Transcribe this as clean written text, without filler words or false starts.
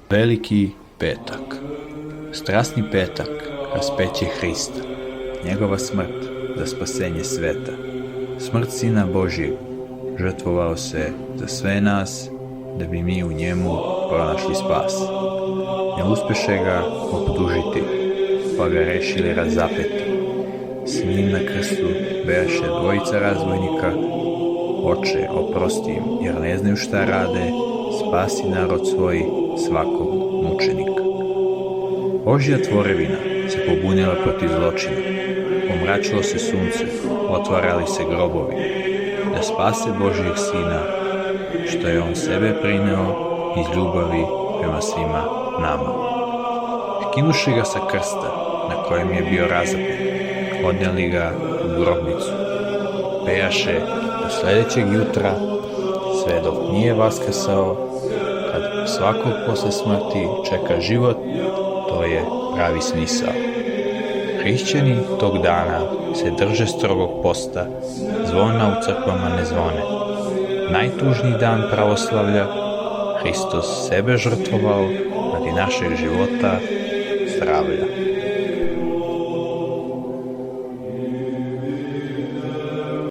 Veliki petak. Strasni petak, raspeće Hrista, njegova smrt za spasenje sveta. Smrt Sina Božjeg, žrtvovao se za sve nas, da bi mi u njemu pronašli spas. Ne uspeše ga optužiti, pa ga rešili razapeti. S njim na krstu bejaše dvojica razbojnika. Oče, oprosti im, jer ne znaju šta rade, spasi narod svoj, svakog mučenika. Božja tvorevina se pobunila protiv zločina, pomračilo se sunce, otvarali se grobovi, da spase Božjeg Sina, što je on sebe prineo iz ljubavi prema svima nama. Skinuši ga sa krsta, na kojem je bio razapet, odneli ga u grobnicu. Bejaše do sledećeg jutra, sve dok nije vaskrsao, kad svakog posle smrti čeka život, to je pravi smisao. Hrišćani tog dana se drže strogog posta, zvona u crkvama ne zvone. Najtužniji dan pravoslavlja, Hristos sebe žrtvovao radi našeg života, zdravlja.